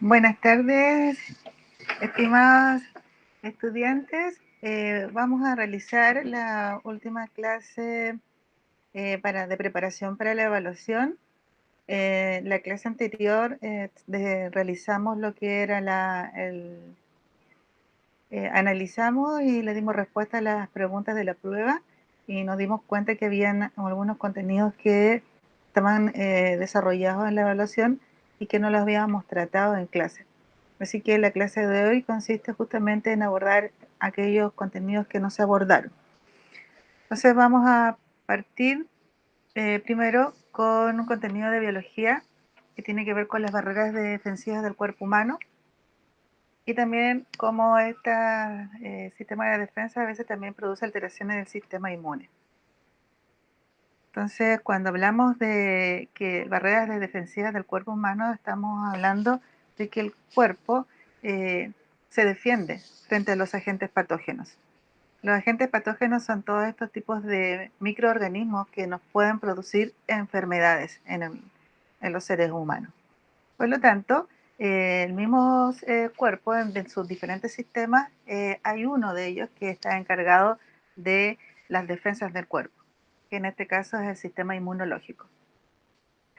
Buenas tardes, estimados estudiantes. Vamos a realizar la última clase de preparación para la evaluación. La clase anterior realizamos lo que era analizamos y le dimos respuesta a las preguntas de la prueba y nos dimos cuenta que habían algunos contenidos que estaban desarrollados en la evaluación y que no los habíamos tratado en clase. Así que la clase de hoy consiste justamente en abordar aquellos contenidos que no se abordaron. Entonces vamos a partir primero con un contenido de biología que tiene que ver con las barreras defensivas del cuerpo humano y también cómo este sistema de defensa a veces también produce alteraciones del sistema inmune. Entonces, cuando hablamos de que barreras defensivas del cuerpo humano, estamos hablando de que el cuerpo se defiende frente a los agentes patógenos. Los agentes patógenos son todos estos tipos de microorganismos que nos pueden producir enfermedades en los seres humanos. Por lo tanto, el mismo cuerpo en sus diferentes sistemas, hay uno de ellos que está encargado de las defensas del cuerpo, que en este caso es el sistema inmunológico.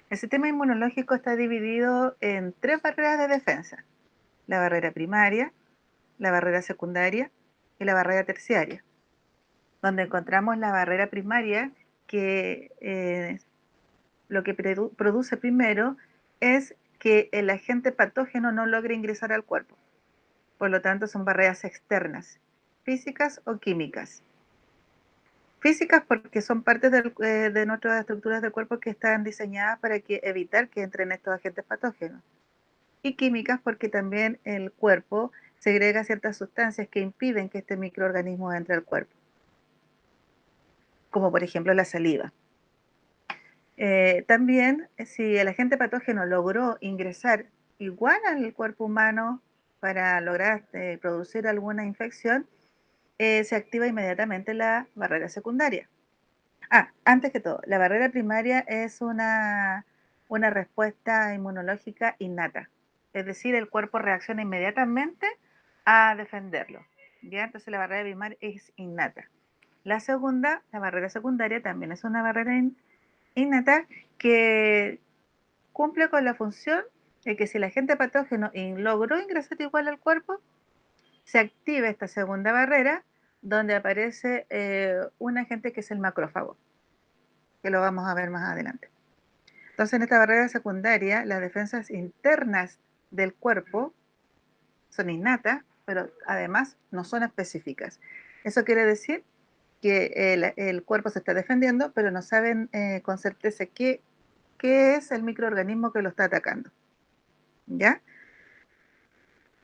El sistema inmunológico está dividido en tres barreras de defensa: la barrera primaria, la barrera secundaria y la barrera terciaria. Donde encontramos la barrera primaria, que lo que produce primero es que el agente patógeno no logre ingresar al cuerpo. Por lo tanto, son barreras externas, físicas o químicas. Físicas porque son partes de nuestras estructuras del cuerpo que están diseñadas para evitar que entren estos agentes patógenos. Y químicas porque también el cuerpo segrega ciertas sustancias que impiden que este microorganismo entre al cuerpo, como por ejemplo la saliva. También, si el agente patógeno logró ingresar igual al cuerpo humano para lograr producir alguna infección, se activa inmediatamente la barrera secundaria. Antes que todo, la barrera primaria es una respuesta inmunológica innata, es decir, el cuerpo reacciona inmediatamente a defenderlo. ¿Ya? Entonces la barrera primaria es innata. La segunda, la barrera secundaria, también es una barrera innata que cumple con la función de que si el agente patógeno logró ingresar igual al cuerpo, se activa esta segunda barrera donde aparece un agente que es el macrófago, que lo vamos a ver más adelante. Entonces, en esta barrera secundaria, las defensas internas del cuerpo son innatas, pero además no son específicas. Eso quiere decir que el cuerpo se está defendiendo, pero no saben con certeza qué es el microorganismo que lo está atacando. ¿Ya?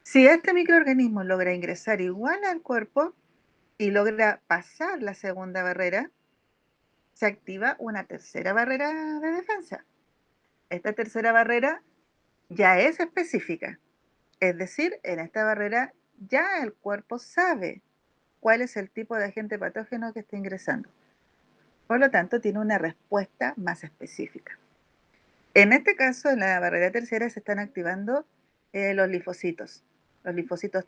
Si este microorganismo logra ingresar igual al cuerpo y logra pasar la segunda barrera, se activa una tercera barrera de defensa. Esta tercera barrera ya es específica, es decir, en esta barrera ya el cuerpo sabe cuál es el tipo de agente patógeno que está ingresando. Por lo tanto, tiene una respuesta más específica. En este caso, en la barrera terciaria se están activando los linfocitos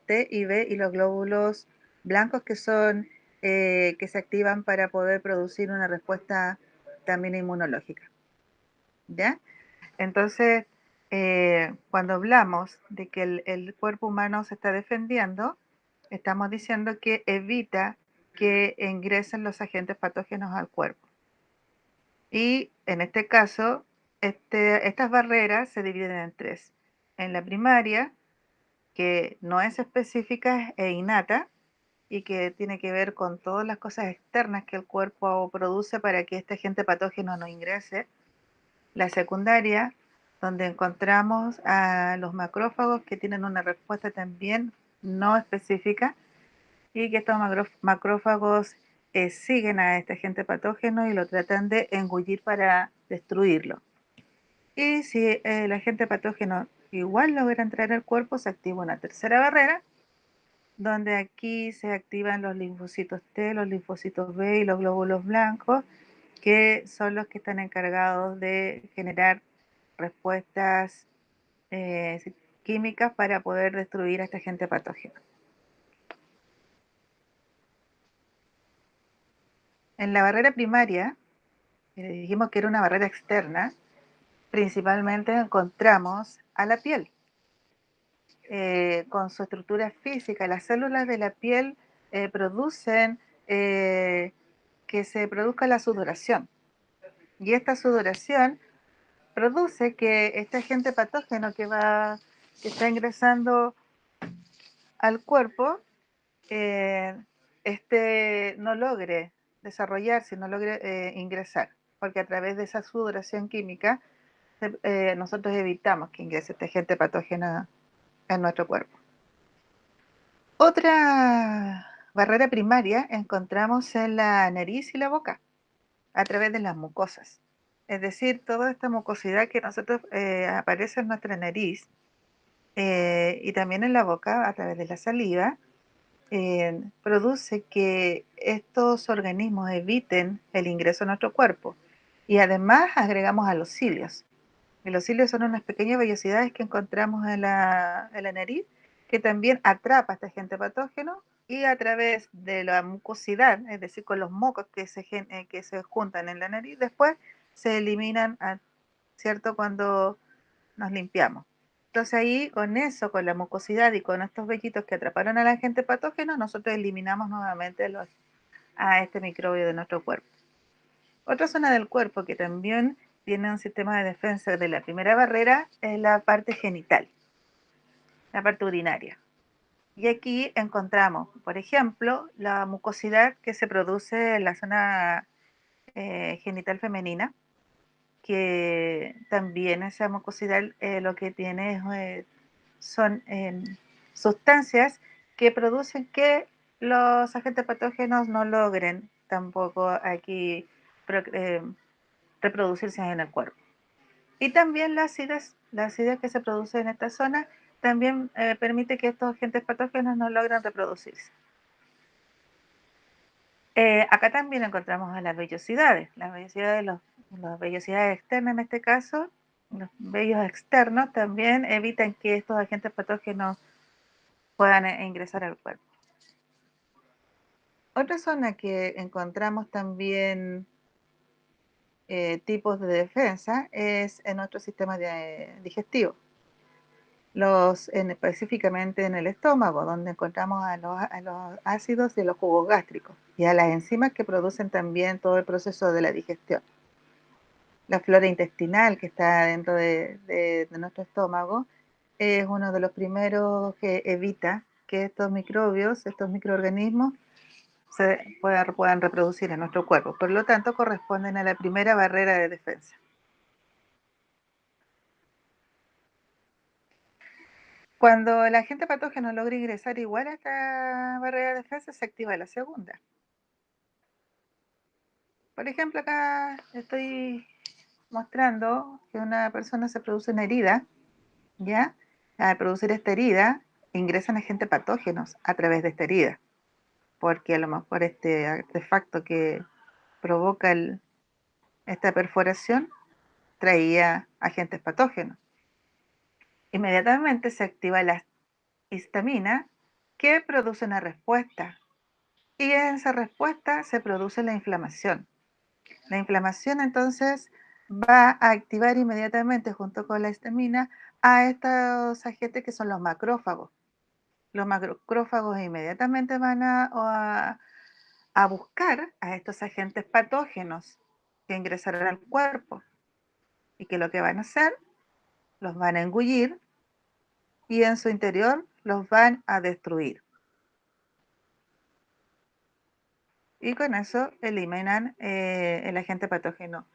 T y B y los glóbulos blancos que se activan para poder producir una respuesta también inmunológica. ¿Ya? Entonces, cuando hablamos de que el cuerpo humano se está defendiendo, estamos diciendo que evita que ingresen los agentes patógenos al cuerpo. Y en este caso, estas barreras se dividen en tres. En la primaria, que no es específica e innata y que tiene que ver con todas las cosas externas que el cuerpo produce para que este agente patógeno no ingrese. La secundaria, donde encontramos a los macrófagos que tienen una respuesta también no específica y que estos macrófagos siguen a este agente patógeno y lo tratan de engullir para destruirlo. Y si el agente patógeno igual logra entrar al cuerpo, se activa una tercera barrera, donde aquí se activan los linfocitos T, los linfocitos B y los glóbulos blancos, que son los que están encargados de generar respuestas químicas para poder destruir a este agente patógeno. En la barrera primaria, dijimos que era una barrera externa, principalmente encontramos a la piel. Con su estructura física, las células de la piel producen que se produzca la sudoración. Y esta sudoración produce que este agente patógeno que está ingresando al cuerpo no logre desarrollarse, no logre ingresar, porque a través de esa sudoración química nosotros evitamos que ingrese este agente patógeno en nuestro cuerpo. Otra barrera primaria encontramos en la nariz y la boca, a través de las mucosas. Es decir, toda esta mucosidad que nosotros aparece en nuestra nariz y también en la boca a través de la saliva, produce que estos organismos eviten el ingreso a nuestro cuerpo. Y además agregamos a los cilios. Y los cilios son unas pequeñas vellosidades que encontramos en la nariz, que también atrapa a este agente patógeno y a través de la mucosidad, es decir, con los mocos que se juntan en la nariz, después se eliminan, ¿cierto?, cuando nos limpiamos. Entonces ahí, con eso, con la mucosidad y con estos vellitos que atraparon al agente patógeno, nosotros eliminamos nuevamente a este microbio de nuestro cuerpo. Otra zona del cuerpo que también tiene un sistema de defensa de la primera barrera es la parte genital, la parte urinaria. Y aquí encontramos, por ejemplo, la mucosidad que se produce en la zona genital femenina, que también esa mucosidad lo que tiene son sustancias que producen que los agentes patógenos no logren tampoco aquí reproducirse en el cuerpo. Y también la acidez que se produce en esta zona también permite que estos agentes patógenos no logren reproducirse. Acá también encontramos a las vellosidades, las vellosidades externas en este caso, los vellos externos también evitan que estos agentes patógenos puedan ingresar al cuerpo. Otra zona que encontramos también tipos de defensa es en nuestro sistema digestivo. Específicamente en el estómago, donde encontramos a los ácidos de los jugos gástricos y a las enzimas que producen también todo el proceso de la digestión. La flora intestinal que está dentro de nuestro estómago es uno de los primeros que evita que estos microbios, estos microorganismos, puedan reproducir en nuestro cuerpo. Por lo tanto, corresponden a la primera barrera de defensa. Cuando el agente patógeno logra ingresar igual a esta barrera de defensa, se activa la segunda. Por ejemplo, acá estoy mostrando que una persona se produce una herida, ¿ya? Al producir esta herida, ingresan agentes patógenos a través de esta herida, porque a lo mejor este artefacto que provoca esta perforación traía agentes patógenos. Inmediatamente se activa la histamina que produce una respuesta y en esa respuesta se produce la inflamación. La inflamación entonces va a activar inmediatamente junto con la histamina a estos agentes que son los macrófagos. Los macrófagos inmediatamente van a buscar a estos agentes patógenos que ingresarán al cuerpo y que lo que van a hacer, los van a engullir y en su interior los van a destruir. Y con eso eliminan el agente patógeno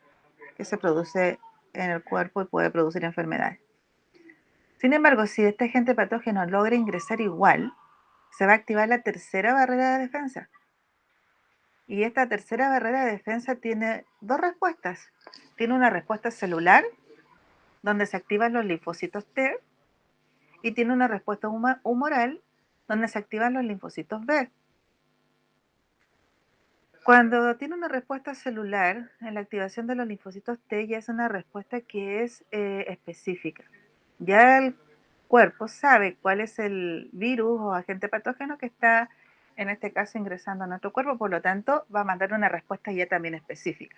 que se produce en el cuerpo y puede producir enfermedades. Sin embargo, si este agente patógeno logra ingresar igual, se va a activar la tercera barrera de defensa. Y esta tercera barrera de defensa tiene dos respuestas. Tiene una respuesta celular, donde se activan los linfocitos T, y tiene una respuesta humoral, donde se activan los linfocitos B. Cuando tiene una respuesta celular, en la activación de los linfocitos T ya es una respuesta que es específica. Ya cuerpo sabe cuál es el virus o agente patógeno que está, en este caso, ingresando a nuestro cuerpo, por lo tanto, va a mandar una respuesta ya también específica.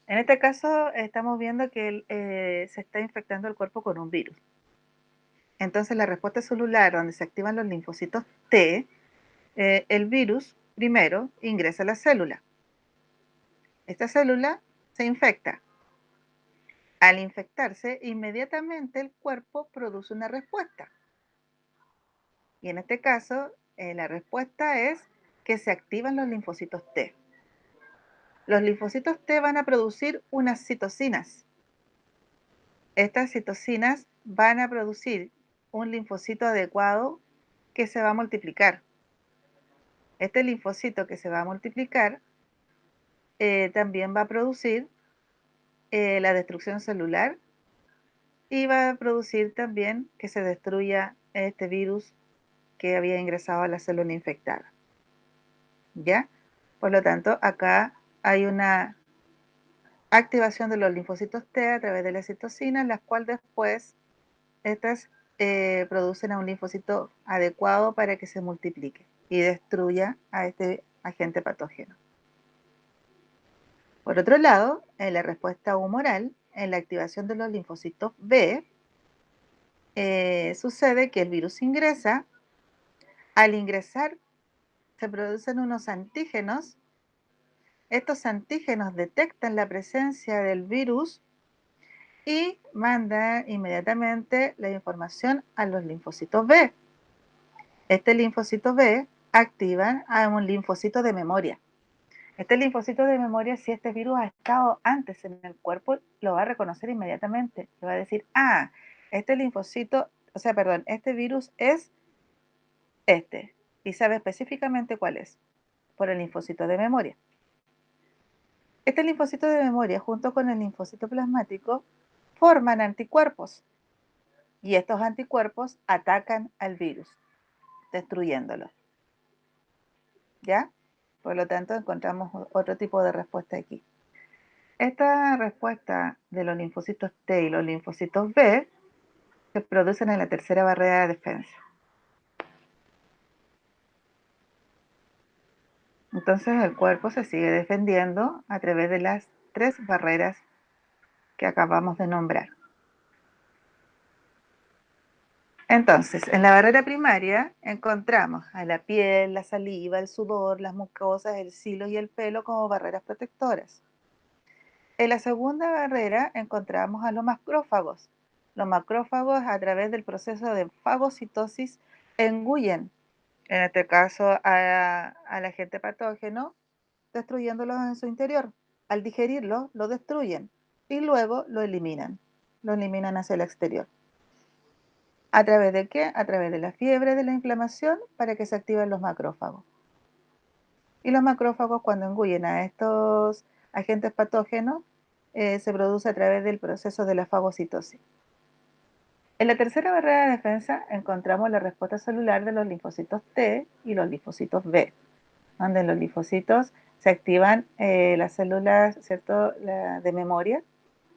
En este caso, estamos viendo que se está infectando el cuerpo con un virus. Entonces, la respuesta celular, donde se activan los linfocitos T, el virus primero ingresa a la célula. Esta célula se infecta. Al infectarse, inmediatamente el cuerpo produce una respuesta. Y en este caso, la respuesta es que se activan los linfocitos T. Los linfocitos T van a producir unas citocinas. Estas citocinas van a producir un linfocito adecuado que se va a multiplicar. Este linfocito que se va a multiplicar también va a producir la destrucción celular y va a producir también que se destruya este virus que había ingresado a la célula infectada. ¿Ya? Por lo tanto, acá hay una activación de los linfocitos T a través de las citocinas, las cuales después estas producen a un linfocito adecuado para que se multiplique y destruya a este agente patógeno. Por otro lado, en la respuesta humoral, en la activación de los linfocitos B, sucede que el virus ingresa. Al ingresar, se producen unos antígenos. Estos antígenos detectan la presencia del virus y mandan inmediatamente la información a los linfocitos B. Este linfocito B activa a un linfocito de memoria. Este linfocito de memoria, si este virus ha estado antes en el cuerpo, lo va a reconocer inmediatamente. Le va a decir, este linfocito, este virus es este. Y sabe específicamente cuál es, por el linfocito de memoria. Este linfocito de memoria, junto con el linfocito plasmático, forman anticuerpos. Y estos anticuerpos atacan al virus, destruyéndolo. ¿Ya? Por lo tanto, encontramos otro tipo de respuesta aquí. Esta respuesta de los linfocitos T y los linfocitos B se producen en la tercera barrera de defensa. Entonces el cuerpo se sigue defendiendo a través de las 3 barreras que acabamos de nombrar. Entonces, en la barrera primaria encontramos a la piel, la saliva, el sudor, las mucosas, el silo y el pelo como barreras protectoras. En la segunda barrera encontramos a los macrófagos. Los macrófagos, a través del proceso de fagocitosis, engullen, en este caso, al agente patógeno, destruyéndolo en su interior. Al digerirlo, lo destruyen y luego lo eliminan hacia el exterior. ¿A través de qué? A través de la fiebre, de la inflamación, para que se activen los macrófagos. Y los macrófagos, cuando engullen a estos agentes patógenos, se produce a través del proceso de la fagocitosis. En la tercera barrera de defensa encontramos la respuesta celular de los linfocitos T y los linfocitos B, donde en los linfocitos se activan las células, ¿cierto?, de memoria,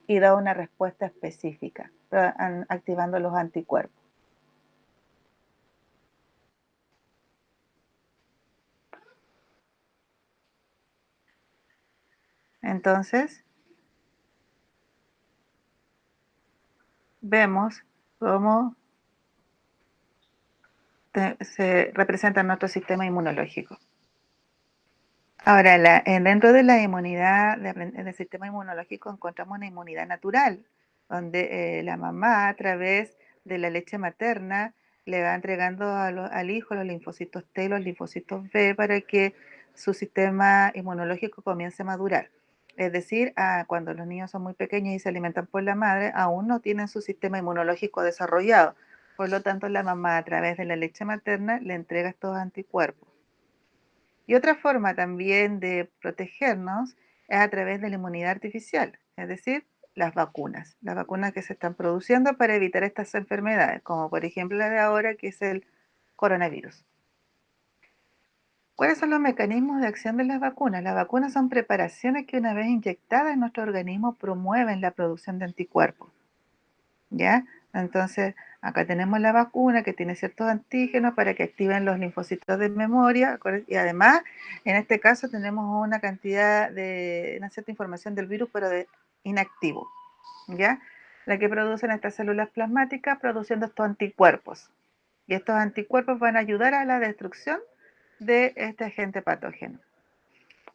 y da una respuesta específica, activando los anticuerpos. Entonces, vemos cómo se representa nuestro sistema inmunológico. Ahora, dentro de la inmunidad, del sistema inmunológico, encontramos una inmunidad natural, donde la mamá, a través de la leche materna, le va entregando al hijo los linfocitos T y los linfocitos B para que su sistema inmunológico comience a madurar. Es decir, cuando los niños son muy pequeños y se alimentan por la madre, aún no tienen su sistema inmunológico desarrollado. Por lo tanto, la mamá, a través de la leche materna, le entrega estos anticuerpos. Y otra forma también de protegernos es a través de la inmunidad artificial, es decir, las vacunas que se están produciendo para evitar estas enfermedades, como por ejemplo la de ahora, que es el coronavirus. ¿Cuáles son los mecanismos de acción de las vacunas? Las vacunas son preparaciones que, una vez inyectadas en nuestro organismo, promueven la producción de anticuerpos, ¿ya? Entonces, acá tenemos la vacuna que tiene ciertos antígenos para que activen los linfocitos de memoria, y además, en este caso, tenemos una cantidad de, una cierta información del virus, pero de inactivo, ¿ya? La que producen estas células plasmáticas produciendo estos anticuerpos. Y estos anticuerpos van a ayudar a la destrucción de este agente patógeno.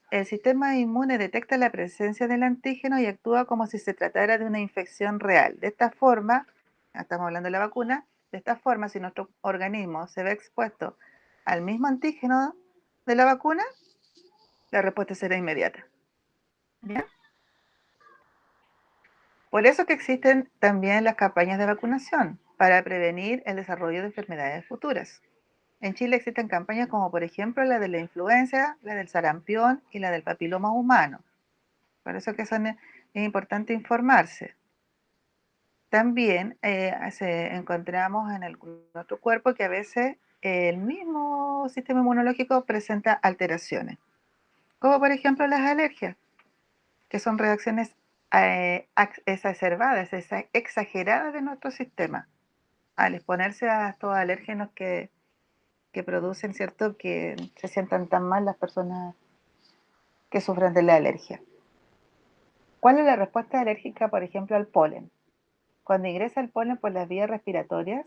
El sistema inmune detecta la presencia del antígeno y actúa como si se tratara de una infección real. De esta forma, estamos hablando de la vacuna, de esta forma, si nuestro organismo se ve expuesto al mismo antígeno de la vacuna, la respuesta será inmediata. ¿Ya? Por eso que existen también las campañas de vacunación, para prevenir el desarrollo de enfermedades futuras. En Chile existen campañas como por ejemplo la de la influenza, la del sarampión y la del papiloma humano. Por eso que es importante informarse. También encontramos en nuestro cuerpo que a veces el mismo sistema inmunológico presenta alteraciones, como por ejemplo las alergias, que son reacciones exacerbadas, exageradas de nuestro sistema, al exponerse a estos alérgenos que producen, ¿cierto?, que se sientan tan mal las personas que sufren de la alergia. ¿Cuál es la respuesta alérgica, por ejemplo, al polen? Cuando ingresa el polen por las vías respiratorias,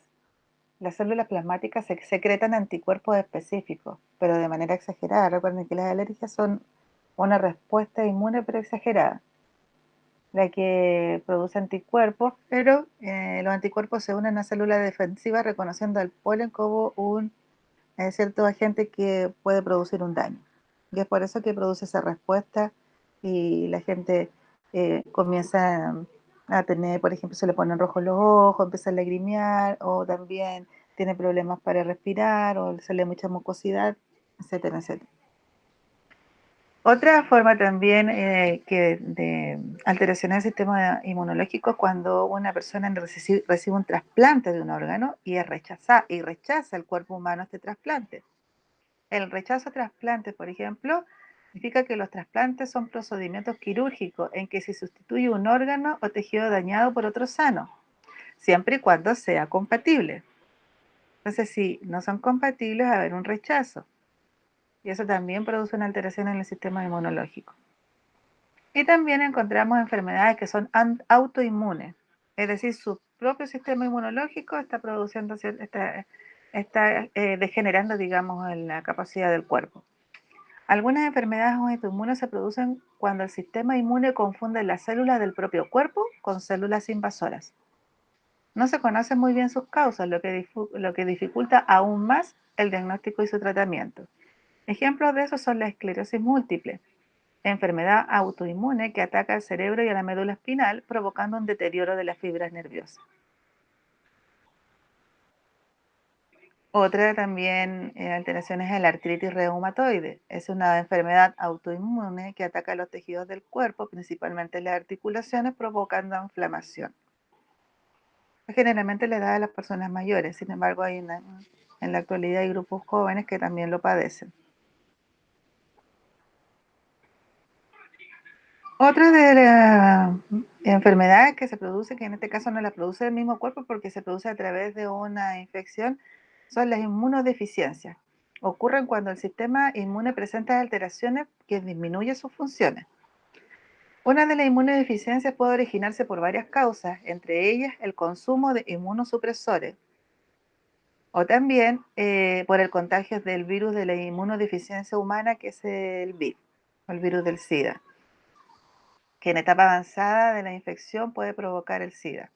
las células plasmáticas secretan anticuerpos específicos, pero de manera exagerada. Recuerden que las alergias son una respuesta inmune pero exagerada, la que produce anticuerpos, pero los anticuerpos se unen a células defensivas reconociendo al polen como un cierto agente que puede producir un daño. Y es por eso que produce esa respuesta y la gente comienza a tener, por ejemplo, se le ponen rojos los ojos, empieza a lagrimear, o también tiene problemas para respirar, o se le mucha mucosidad, etcétera, etcétera. Otra forma también de alteración del sistema inmunológico es cuando una persona recibe un trasplante de un órgano y rechaza el cuerpo humano este trasplante. El rechazo a trasplantes, por ejemplo, significa que los trasplantes son procedimientos quirúrgicos en que se sustituye un órgano o tejido dañado por otro sano, siempre y cuando sea compatible. Entonces, si no son compatibles, va a haber un rechazo. Y eso también produce una alteración en el sistema inmunológico. Y también encontramos enfermedades que son autoinmunes, es decir, su propio sistema inmunológico está produciendo, está degenerando, digamos, en la capacidad del cuerpo. Algunas enfermedades autoinmunes se producen cuando el sistema inmune confunde las células del propio cuerpo con células invasoras. No se conocen muy bien sus causas, lo que dificulta aún más el diagnóstico y su tratamiento. Ejemplos de eso son la esclerosis múltiple, enfermedad autoinmune que ataca al cerebro y a la médula espinal, provocando un deterioro de las fibras nerviosas. Otra también alteración es la artritis reumatoide. Es una enfermedad autoinmune que ataca los tejidos del cuerpo, principalmente las articulaciones, provocando inflamación. Generalmente le da a las personas mayores, sin embargo, en la actualidad hay grupos jóvenes que también lo padecen. Otra de las enfermedades que se produce, que en este caso no la produce el mismo cuerpo porque se produce a través de una infección, son las inmunodeficiencias. Ocurren cuando el sistema inmune presenta alteraciones que disminuyen sus funciones. Una de las inmunodeficiencias puede originarse por varias causas, entre ellas el consumo de inmunosupresores o también por el contagio del virus de la inmunodeficiencia humana, que es el VIH, el virus del SIDA, que en etapa avanzada de la infección puede provocar el SIDA.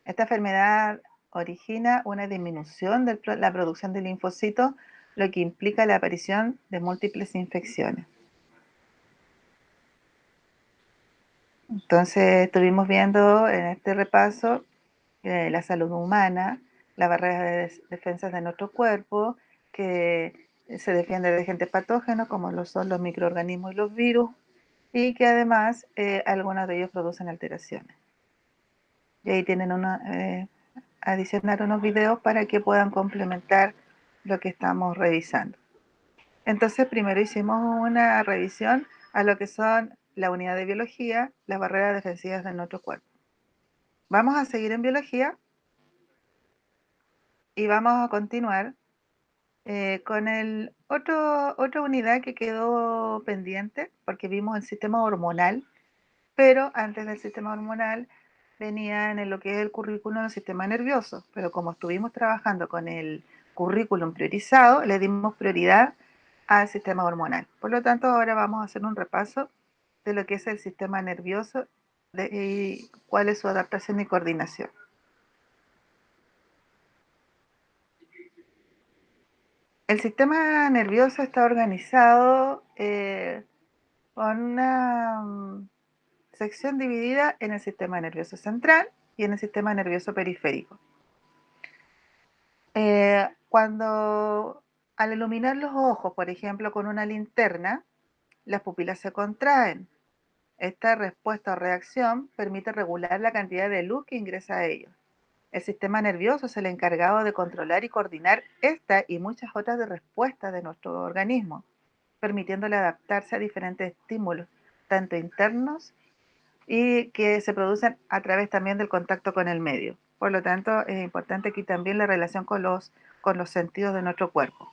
Esta enfermedad origina una disminución de la producción de linfocitos, lo que implica la aparición de múltiples infecciones. Entonces, estuvimos viendo en este repaso la salud humana, las barreras de defensas de nuestro cuerpo, que se defiende de agentes patógenos como lo son los microorganismos y los virus, y que además algunos de ellos producen alteraciones. Y ahí tienen adicionar unos videos para que puedan complementar lo que estamos revisando. Entonces, primero hicimos una revisión a lo que son la unidad de biología, las barreras defensivas de nuestro cuerpo. Vamos a seguir en biología y vamos a continuar con otra unidad que quedó pendiente, porque vimos el sistema hormonal, pero antes del sistema hormonal venía en lo que es el currículum del sistema nervioso, pero como estuvimos trabajando con el currículum priorizado, le dimos prioridad al sistema hormonal. Por lo tanto, ahora vamos a hacer un repaso de lo que es el sistema nervioso y cuál es su adaptación y coordinación. El sistema nervioso está organizado con una sección dividida en el sistema nervioso central y en el sistema nervioso periférico. Cuando al iluminar los ojos, por ejemplo, con una linterna, las pupilas se contraen. Esta respuesta o reacción permite regular la cantidad de luz que ingresa a ellos. El sistema nervioso es el encargado de controlar y coordinar esta y muchas otras de respuestas de nuestro organismo, permitiéndole adaptarse a diferentes estímulos, tanto internos y que se producen a través también del contacto con el medio. Por lo tanto, es importante aquí también la relación con los sentidos de nuestro cuerpo.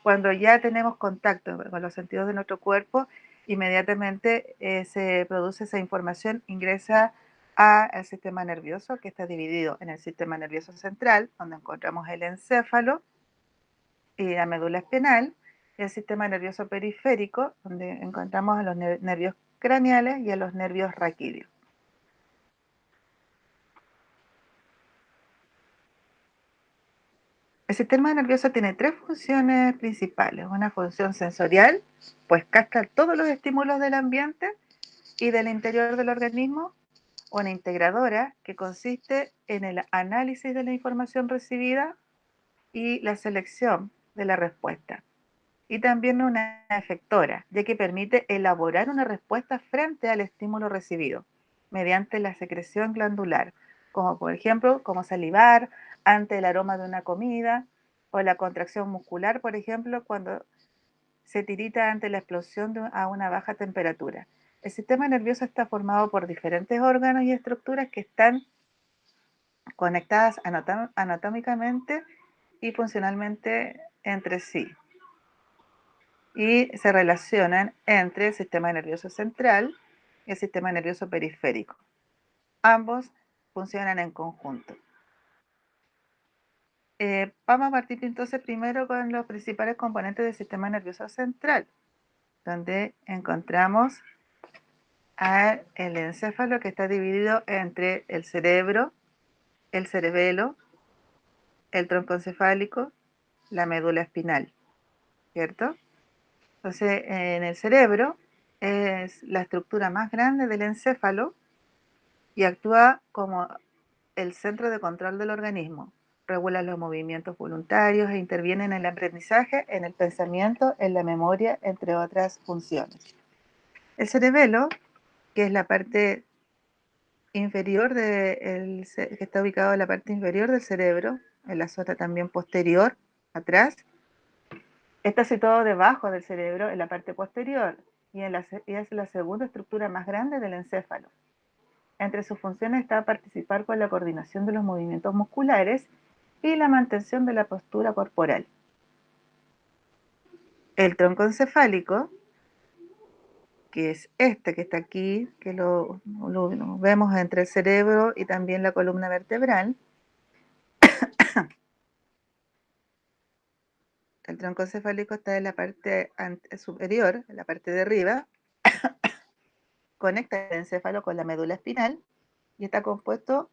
Cuando ya tenemos contacto con los sentidos de nuestro cuerpo, inmediatamente se produce esa información, ingresa al sistema nervioso, que está dividido en el sistema nervioso central, donde encontramos el encéfalo y la médula espinal, y el sistema nervioso periférico, donde encontramos a los nervios craneales y a los nervios raquídeos. El sistema nervioso tiene tres funciones principales. Una función sensorial, pues capta todos los estímulos del ambiente y del interior del organismo. Una integradora, que consiste en el análisis de la información recibida y la selección de la respuesta. Y también una efectora, ya que permite elaborar una respuesta frente al estímulo recibido, mediante la secreción glandular, como por ejemplo, como salivar ante el aroma de una comida, o la contracción muscular, por ejemplo, cuando se tirita ante la explosión a una baja temperatura. El sistema nervioso está formado por diferentes órganos y estructuras que están conectadas anatómicamente y funcionalmente entre sí, y se relacionan entre el sistema nervioso central y el sistema nervioso periférico. Ambos funcionan en conjunto. Vamos a partir entonces primero con los principales componentes del sistema nervioso central, donde encontramos el encéfalo, que está dividido entre el cerebro, el cerebelo, el tronco encefálico, la médula espinal, ¿cierto? Entonces, en el cerebro es la estructura más grande del encéfalo y actúa como el centro de control del organismo. Regula los movimientos voluntarios e interviene en el aprendizaje, en el pensamiento, en la memoria, entre otras funciones. El cerebelo, que es la parte inferior que está ubicado en la parte inferior del cerebro, en la zona también posterior, atrás, está situado debajo del cerebro, en la parte posterior, y es la segunda estructura más grande del encéfalo. Entre sus funciones está participar con la coordinación de los movimientos musculares y la mantención de la postura corporal. El tronco encefálico, que es este que está aquí, que lo vemos entre el cerebro y también la columna vertebral. El tronco encefálico está en la parte superior, en la parte de arriba, conecta el encéfalo con la médula espinal y está compuesto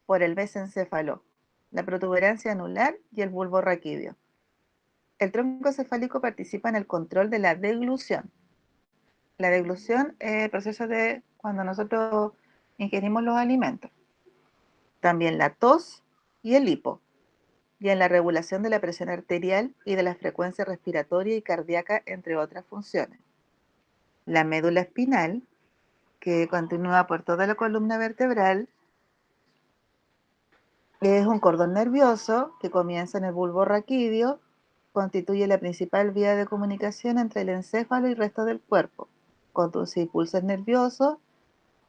por el mesencéfalo, la protuberancia anular y el bulbo raquídeo. El tronco encefálico participa en el control de la deglución. La deglución es el proceso de cuando nosotros ingerimos los alimentos. También la tos y el hipo, y en la regulación de la presión arterial y de la frecuencia respiratoria y cardíaca, entre otras funciones. La médula espinal, que continúa por toda la columna vertebral, es un cordón nervioso que comienza en el bulbo raquídeo, constituye la principal vía de comunicación entre el encéfalo y el resto del cuerpo, conduce impulsos nerviosos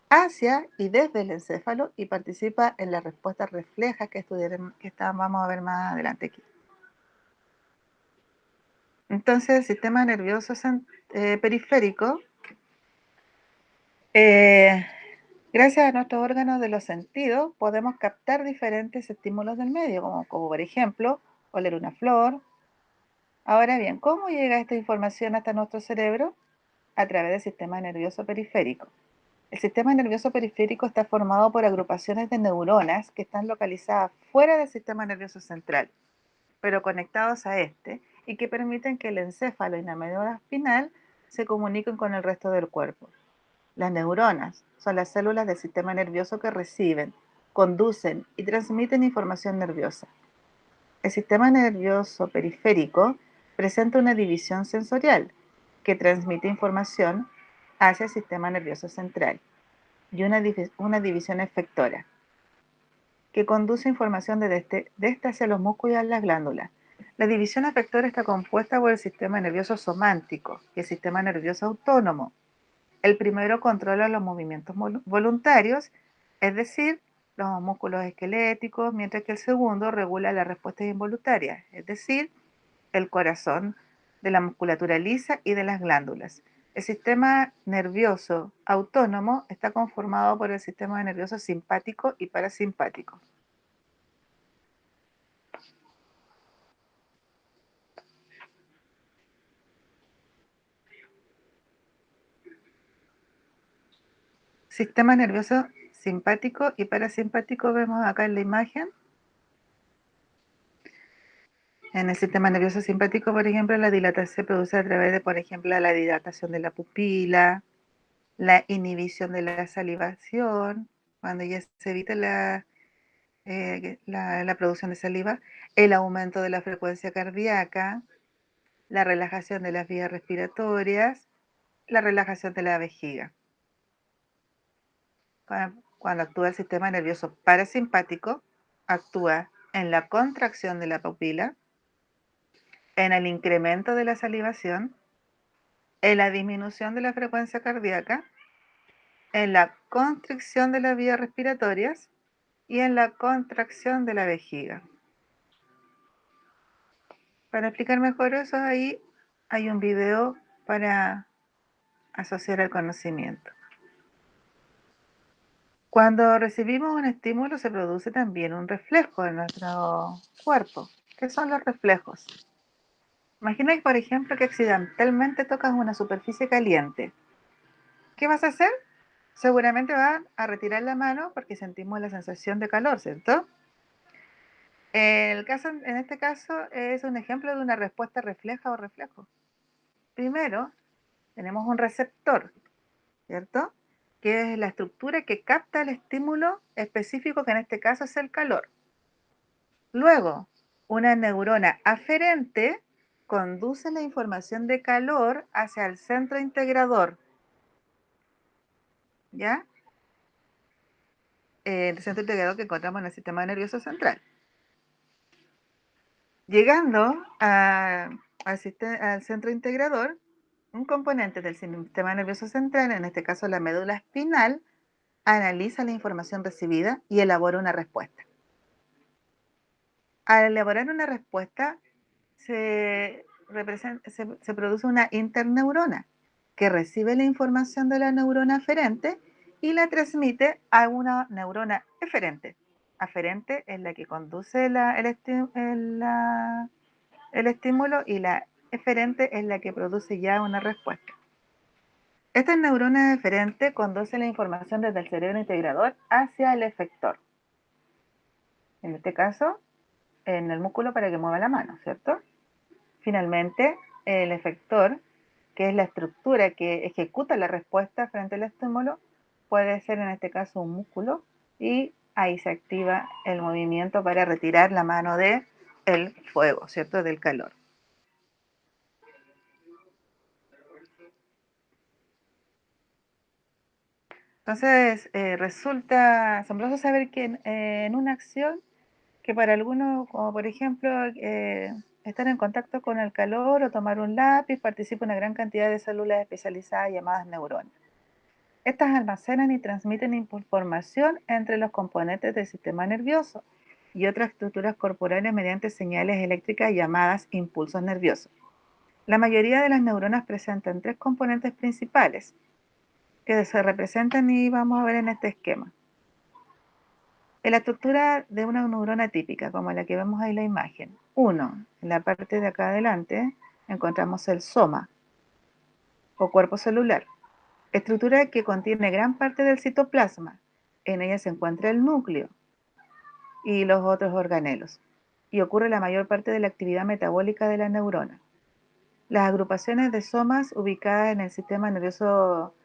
hacia y desde el encéfalo y participa en las respuestas reflejas que vamos a ver más adelante aquí. Entonces, el sistema nervioso periférico, eh, gracias a nuestros órganos de los sentidos, podemos captar diferentes estímulos del medio, como por ejemplo, oler una flor. Ahora bien, ¿cómo llega esta información hasta nuestro cerebro? A través del sistema nervioso periférico. El sistema nervioso periférico está formado por agrupaciones de neuronas que están localizadas fuera del sistema nervioso central, pero conectados a este, y que permiten que el encéfalo y la médula espinal se comuniquen con el resto del cuerpo. Las neuronas son las células del sistema nervioso que reciben, conducen y transmiten información nerviosa. El sistema nervioso periférico presenta una división sensorial que transmite información hacia el sistema nervioso central y una división efectora que conduce información de este hacia los músculos y a las glándulas. La división efectora está compuesta por el sistema nervioso somántico y el sistema nervioso autónomo. El primero controla los movimientos voluntarios, es decir, los músculos esqueléticos, mientras que el segundo regula las respuestas involuntarias, es decir, el corazón, de la musculatura lisa y de las glándulas. El sistema nervioso autónomo está conformado por el sistema nervioso simpático y parasimpático. Sistema nervioso simpático y parasimpático vemos acá en la imagen. En el sistema nervioso simpático, por ejemplo, la dilatación se produce a través de, por ejemplo, la dilatación de la pupila, la inhibición de la salivación, cuando ya se evita la producción de saliva, el aumento de la frecuencia cardíaca, la relajación de las vías respiratorias, la relajación de la vejiga. Cuando actúa el sistema nervioso parasimpático, actúa en la contracción de la pupila, en el incremento de la salivación, en la disminución de la frecuencia cardíaca, en la constricción de las vías respiratorias y en la contracción de la vejiga. Para explicar mejor eso, ahí hay un video para asociar al conocimiento. Cuando recibimos un estímulo se produce también un reflejo en nuestro cuerpo. ¿Qué son los reflejos? Imagina, por ejemplo, que accidentalmente tocas una superficie caliente. ¿Qué vas a hacer? Seguramente vas a retirar la mano porque sentimos la sensación de calor, ¿cierto? En este caso es un ejemplo de una respuesta refleja o reflejo. Primero, tenemos un receptor, ¿cierto? Que es la estructura que capta el estímulo específico, que en este caso es el calor. Luego, una neurona aferente conduce la información de calor hacia el centro integrador, ¿ya? El centro integrador que encontramos en el sistema nervioso central. Llegando al centro integrador, un componente del sistema nervioso central, en este caso la médula espinal, analiza la información recibida y elabora una respuesta. Al elaborar una respuesta, se produce una interneurona que recibe la información de la neurona aferente y la transmite a una neurona eferente. Aferente es la que conduce el estímulo y la eferente es la que produce ya una respuesta. Estas neuronas eferentes conducen la información desde el cerebro integrador hacia el efector. En este caso, en el músculo para que mueva la mano, ¿cierto? Finalmente, el efector, que es la estructura que ejecuta la respuesta frente al estímulo, puede ser en este caso un músculo y ahí se activa el movimiento para retirar la mano del fuego, ¿cierto? Del calor. Entonces, resulta asombroso saber que en una acción que para algunos, como por ejemplo estar en contacto con el calor o tomar un lápiz, participa una gran cantidad de células especializadas llamadas neuronas. Estas almacenan y transmiten información entre los componentes del sistema nervioso y otras estructuras corporales mediante señales eléctricas llamadas impulsos nerviosos. La mayoría de las neuronas presentan tres componentes principales que se representan y vamos a ver en este esquema. En la estructura de una neurona típica, como la que vemos ahí en la imagen. Uno, en la parte de acá adelante, encontramos el soma o cuerpo celular, estructura que contiene gran parte del citoplasma. En ella se encuentra el núcleo y los otros organelos, y ocurre la mayor parte de la actividad metabólica de la neurona. Las agrupaciones de somas ubicadas en el sistema nervioso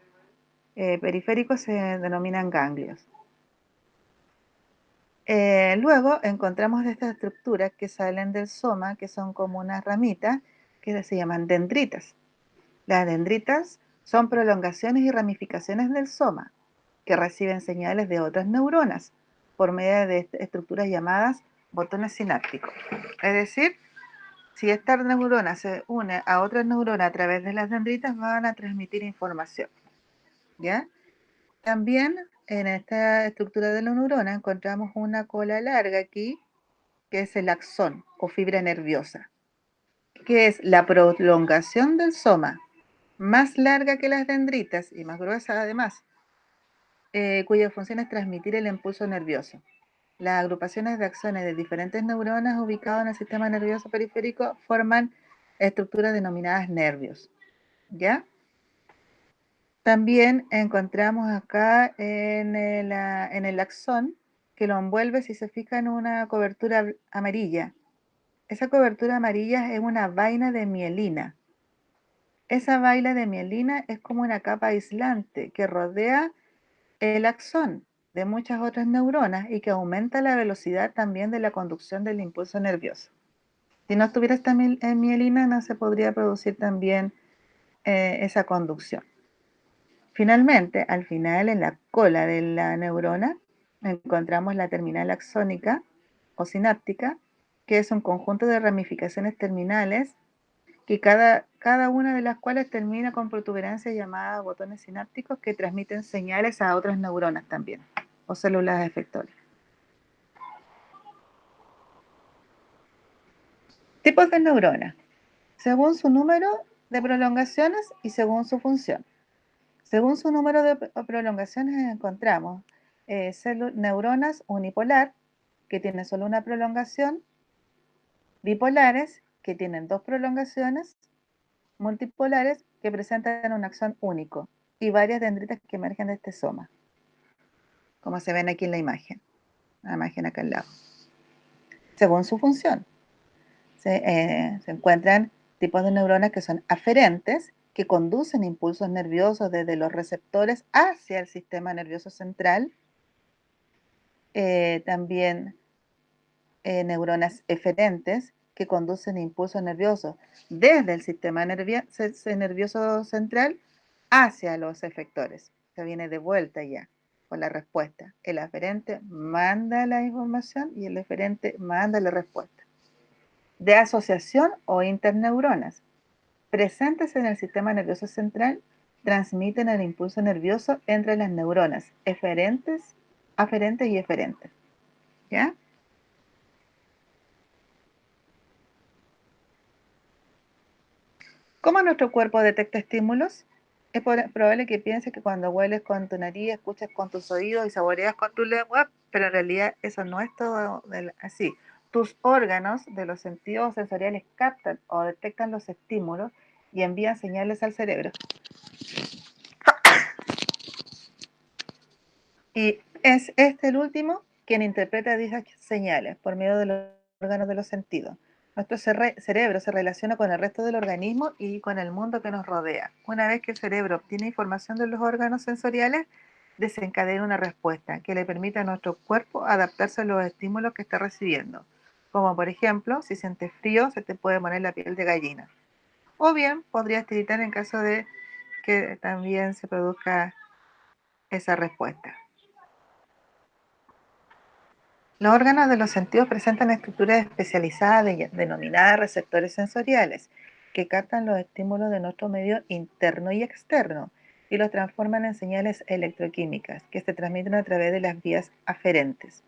periférico se denominan ganglios. Luego encontramos estas estructuras que salen del soma, que son como unas ramitas que se llaman dendritas. Las dendritas son prolongaciones y ramificaciones del soma que reciben señales de otras neuronas por medio de estructuras llamadas botones sinápticos. Es decir, si esta neurona se une a otra neurona a través de las dendritas, van a transmitir información. ¿Ya? También en esta estructura de la neurona encontramos una cola larga aquí, que es el axón o fibra nerviosa, que es la prolongación del soma, más larga que las dendritas y más gruesa además, cuya función es transmitir el impulso nervioso. Las agrupaciones de axones de diferentes neuronas ubicadas en el sistema nervioso periférico forman estructuras denominadas nervios. ¿Ya? También encontramos acá en el axón que lo envuelve, si se fija, en una cobertura amarilla. Esa cobertura amarilla es una vaina de mielina. Esa vaina de mielina es como una capa aislante que rodea el axón de muchas otras neuronas y que aumenta la velocidad también de la conducción del impulso nervioso. Si no estuviera esta mielina, no se podría producir también esa conducción. Finalmente, al final, en la cola de la neurona, encontramos la terminal axónica o sináptica, que es un conjunto de ramificaciones terminales que cada una de las cuales termina con protuberancias llamadas botones sinápticos que transmiten señales a otras neuronas también, o células efectores. Tipos de neuronas, según su número de prolongaciones y según su función. Según su número de prolongaciones encontramos neuronas unipolar, que tienen solo una prolongación, bipolares, que tienen dos prolongaciones, multipolares, que presentan un axón único, y varias dendritas que emergen de este soma, como se ven aquí en la imagen acá al lado. Según su función, se encuentran tipos de neuronas que son aferentes, que conducen impulsos nerviosos desde los receptores hacia el sistema nervioso central. También neuronas eferentes, que conducen impulsos nerviosos desde el sistema nervioso central hacia los efectores. Se viene de vuelta ya con la respuesta. El aferente manda la información y el eferente manda la respuesta. De asociación o interneuronas, presentes en el sistema nervioso central, transmiten el impulso nervioso entre las neuronas aferentes y eferentes. ¿Ya? ¿Cómo nuestro cuerpo detecta estímulos? Es probable que pienses que cuando hueles con tu nariz, escuchas con tus oídos y saboreas con tu lengua, pero en realidad eso no es todo así. Tus órganos de los sentidos sensoriales captan o detectan los estímulos y envían señales al cerebro. Y es este el último quien interpreta dichas señales por medio de los órganos de los sentidos. Nuestro cerebro se relaciona con el resto del organismo y con el mundo que nos rodea. Una vez que el cerebro obtiene información de los órganos sensoriales, desencadena una respuesta que le permite a nuestro cuerpo adaptarse a los estímulos que está recibiendo. Como por ejemplo, si sientes frío, se te puede poner la piel de gallina. O bien podrías tiritar en caso de que también se produzca esa respuesta. Los órganos de los sentidos presentan estructuras especializadas denominadas receptores sensoriales, que captan los estímulos de nuestro medio interno y externo y los transforman en señales electroquímicas que se transmiten a través de las vías aferentes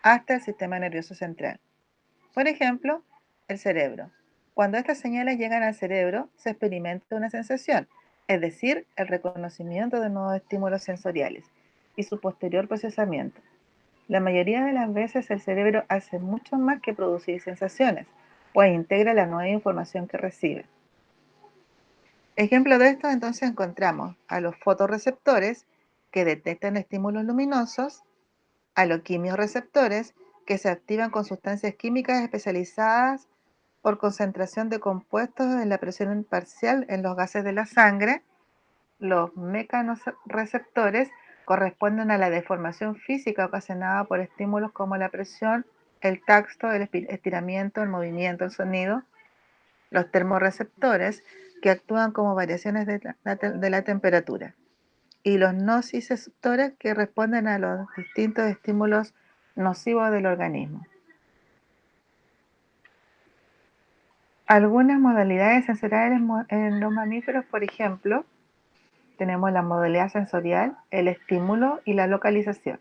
hasta el sistema nervioso central. Por ejemplo, el cerebro. Cuando estas señales llegan al cerebro, se experimenta una sensación, es decir, el reconocimiento de nuevos estímulos sensoriales y su posterior procesamiento. La mayoría de las veces el cerebro hace mucho más que producir sensaciones, pues integra la nueva información que recibe. Ejemplo de esto, entonces encontramos a los fotorreceptores que detectan estímulos luminosos, a los quimiorreceptores que se activan con sustancias químicas especializadas por concentración de compuestos en la presión parcial en los gases de la sangre. Los mecanorreceptores corresponden a la deformación física ocasionada por estímulos como la presión, el tacto, el estiramiento, el movimiento, el sonido. Los termorreceptores que actúan como variaciones de la temperatura. Y los nociceptores que responden a los distintos estímulos nocivos del organismo. Algunas modalidades sensoriales en los mamíferos, por ejemplo, tenemos la modalidad sensorial, el estímulo y la localización.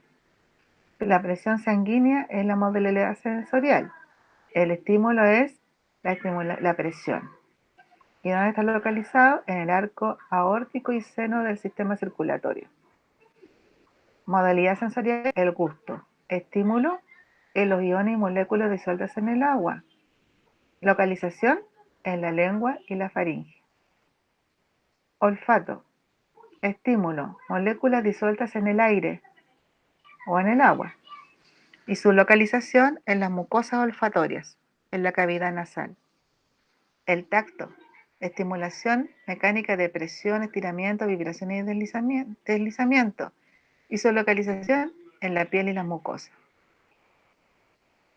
La presión sanguínea es la modalidad sensorial. El estímulo es la presión. ¿Y dónde está localizado? En el arco aórtico y seno del sistema circulatorio. Modalidad sensorial, el gusto. Estímulo, en los iones y moléculas disueltas en el agua. Localización, en la lengua y la faringe. Olfato, estímulo, moléculas disueltas en el aire o en el agua. Y su localización en las mucosas olfatorias, en la cavidad nasal. El tacto, estimulación mecánica de presión, estiramiento, vibración y deslizamiento. Y su localización en la piel y las mucosas.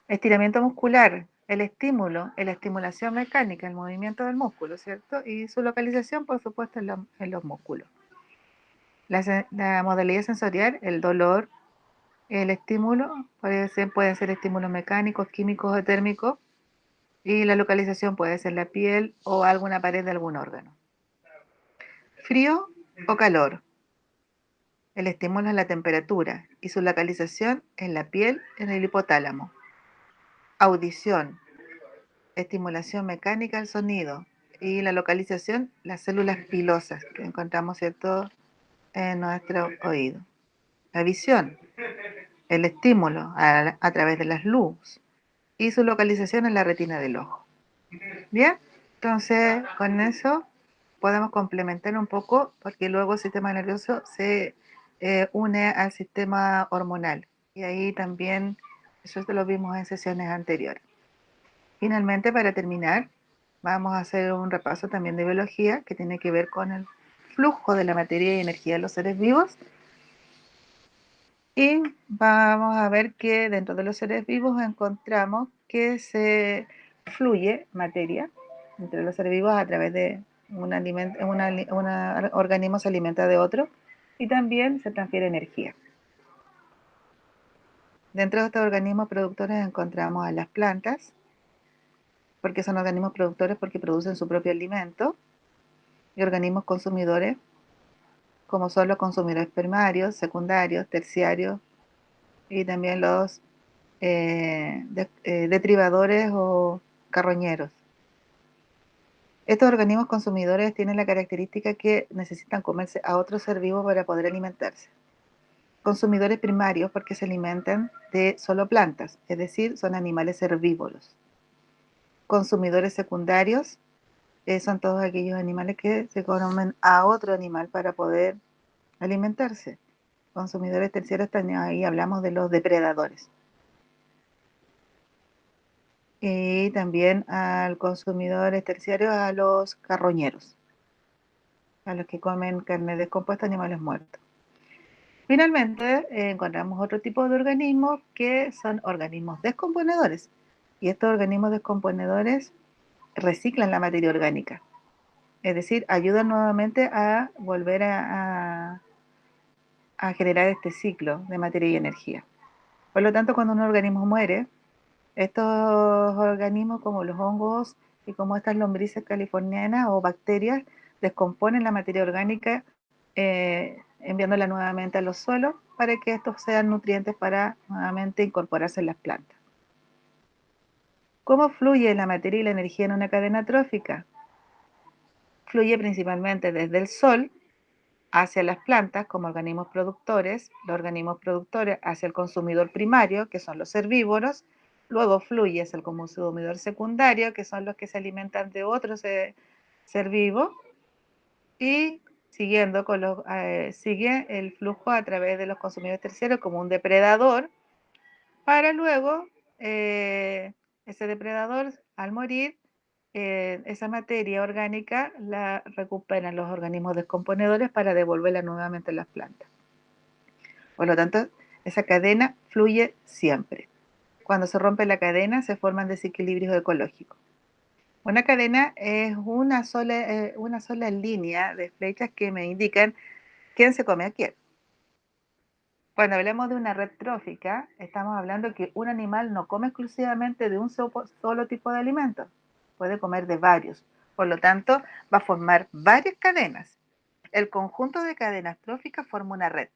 Estiramiento muscular, el estímulo, la estimulación mecánica, el movimiento del músculo, ¿cierto? Y su localización, por supuesto, en los músculos. La modalidad sensorial, el dolor, el estímulo, pueden ser estímulos mecánicos, químicos o térmicos, y la localización puede ser la piel o alguna pared de algún órgano. Frío o calor, el estímulo es la temperatura y su localización en la piel, en el hipotálamo. Audición, estimulación mecánica al sonido y la localización, las células pilosas que encontramos, ¿cierto?, en nuestro oído. La visión, el estímulo a través de las luces y su localización en la retina del ojo. Bien, entonces con eso podemos complementar un poco porque luego el sistema nervioso se une al sistema hormonal y ahí también, eso lo vimos en sesiones anteriores. Finalmente, para terminar, vamos a hacer un repaso también de biología que tiene que ver con el flujo de la materia y energía de los seres vivos. Y vamos a ver que dentro de los seres vivos encontramos que se fluye materia entre los seres vivos a través de un organismo se alimenta de otro y también se transfiere energía. Dentro de estos organismos productores encontramos a las plantas, porque son organismos productores porque producen su propio alimento, y organismos consumidores, como son los consumidores primarios, secundarios, terciarios, y también los detribadores o carroñeros. Estos organismos consumidores tienen la característica que necesitan comerse a otro ser vivo para poder alimentarse. Consumidores primarios porque se alimentan de solo plantas, es decir, son animales herbívoros. Consumidores secundarios son todos aquellos animales que se comen a otro animal para poder alimentarse. Consumidores terciarios, ahí hablamos de los depredadores. Y también al consumidores terciarios, a los carroñeros, a los que comen carne descompuesta, animales muertos. Finalmente, encontramos otro tipo de organismos que son organismos descomponedores. Y estos organismos descomponedores reciclan la materia orgánica. Es decir, ayudan nuevamente a volver a generar este ciclo de materia y energía. Por lo tanto, cuando un organismo muere, estos organismos como los hongos y como estas lombrices californianas o bacterias descomponen la materia orgánica enviándola nuevamente a los suelos para que estos sean nutrientes para nuevamente incorporarse en las plantas. ¿Cómo fluye la materia y la energía en una cadena trófica? Fluye principalmente desde el sol hacia las plantas como organismos productores, los organismos productores hacia el consumidor primario, que son los herbívoros, luego fluye hacia el consumidor secundario, que son los que se alimentan de otros ser vivos, y siguiendo con sigue el flujo a través de los consumidores terciarios como un depredador, para luego ese depredador, al morir, esa materia orgánica la recuperan los organismos descomponedores para devolverla nuevamente a las plantas. Por lo tanto, esa cadena fluye siempre. Cuando se rompe la cadena, se forman desequilibrios ecológicos. Una cadena es una sola línea de flechas que me indican quién se come a quién. Cuando hablamos de una red trófica, estamos hablando que un animal no come exclusivamente de un solo tipo de alimento, puede comer de varios. Por lo tanto, va a formar varias cadenas. El conjunto de cadenas tróficas forma una red.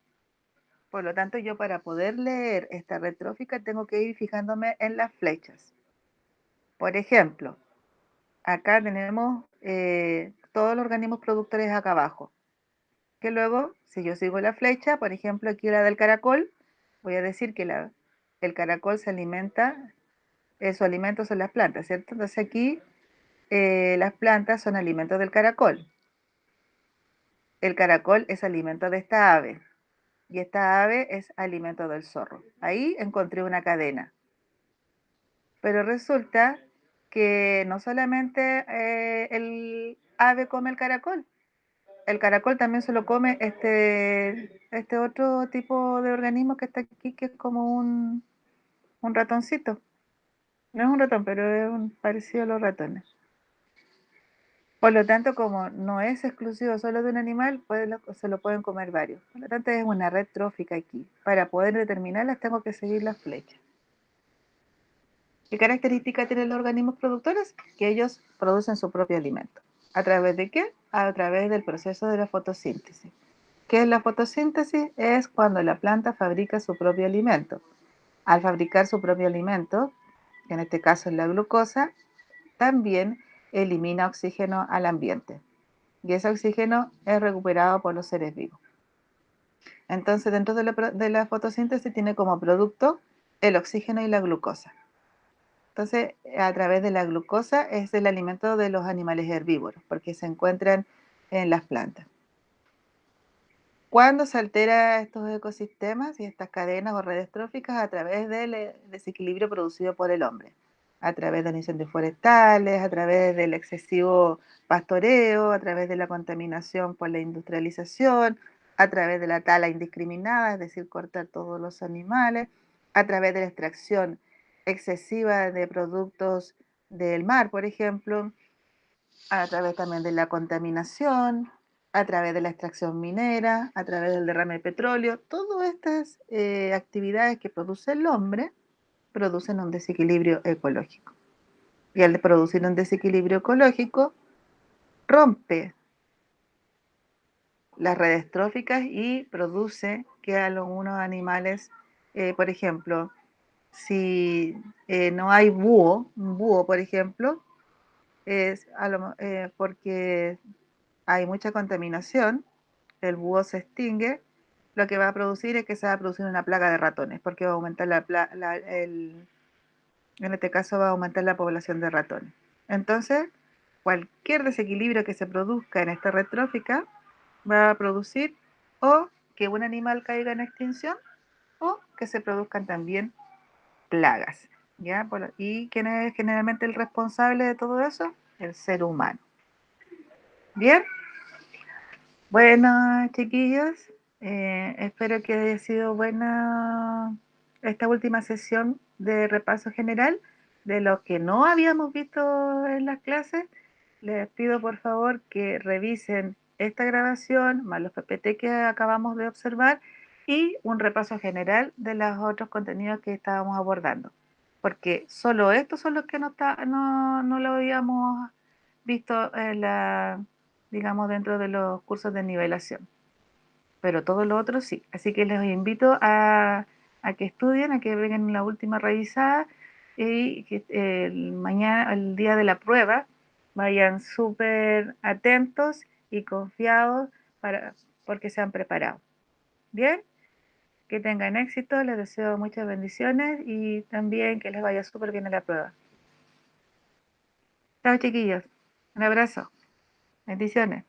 Por lo tanto, yo para poder leer esta red trófica tengo que ir fijándome en las flechas. Por ejemplo, acá tenemos todos los organismos productores acá abajo. Que luego, si yo sigo la flecha, por ejemplo, aquí la del caracol, voy a decir que el caracol se alimenta, su alimento son las plantas, ¿cierto? Entonces aquí las plantas son alimentos del caracol. El caracol es alimento de esta ave y esta ave es alimento del zorro. Ahí encontré una cadena. Pero resulta que no solamente el ave come el caracol también se lo come este otro tipo de organismo que está aquí, que es como un ratoncito. No es un ratón, pero es parecido a los ratones. Por lo tanto, como no es exclusivo solo de un animal, se lo pueden comer varios. Por lo tanto, es una red trófica aquí. Para poder determinarlas, tengo que seguir las flechas. ¿Qué característica tienen los organismos productores? Que ellos producen su propio alimento. ¿A través de qué? A través del proceso de la fotosíntesis. ¿Qué es la fotosíntesis? Es cuando la planta fabrica su propio alimento. Al fabricar su propio alimento, que en este caso es la glucosa, también elimina oxígeno al ambiente. Y ese oxígeno es recuperado por los seres vivos. Entonces, dentro de la fotosíntesis tiene como producto el oxígeno y la glucosa. Entonces, a través de la glucosa es el alimento de los animales herbívoros, porque se encuentran en las plantas. ¿Cuándo se altera estos ecosistemas y estas cadenas o redes tróficas? A través del desequilibrio producido por el hombre, a través de los incendios forestales, a través del excesivo pastoreo, a través de la contaminación por la industrialización, a través de la tala indiscriminada, es decir, cortar todos los animales, a través de la extracción excesiva de productos del mar, por ejemplo, a través también de la contaminación, a través de la extracción minera, a través del derrame de petróleo. Todas estas actividades que produce el hombre producen un desequilibrio ecológico. Y al producir un desequilibrio ecológico, rompe las redes tróficas y produce que algunos animales, por ejemplo, si no hay un búho, por ejemplo, es porque hay mucha contaminación, el búho se extingue, lo que va a producir es que se va a producir una plaga de ratones, porque va a aumentar en este caso va a aumentar la población de ratones. Entonces, cualquier desequilibrio que se produzca en esta red trófica va a producir o que un animal caiga en extinción o que se produzcan también plagas. ¿Ya? ¿Y quién es generalmente el responsable de todo eso? El ser humano. Bien, bueno, chiquillos, espero que haya sido buena esta última sesión de repaso general de lo que no habíamos visto en las clases. Les pido por favor que revisen esta grabación, más los PPT que acabamos de observar y un repaso general de los otros contenidos que estábamos abordando. Porque solo estos son los que no lo habíamos visto digamos, dentro de los cursos de nivelación. pero todo lo otro sí. Así que les invito a que estudien, a que vengan la última revisada y que mañana, el día de la prueba, vayan súper atentos y confiados para, porque se han preparado. Bien, que tengan éxito, les deseo muchas bendiciones y también que les vaya súper bien en la prueba. Chao, chiquillos. Un abrazo. Bendiciones.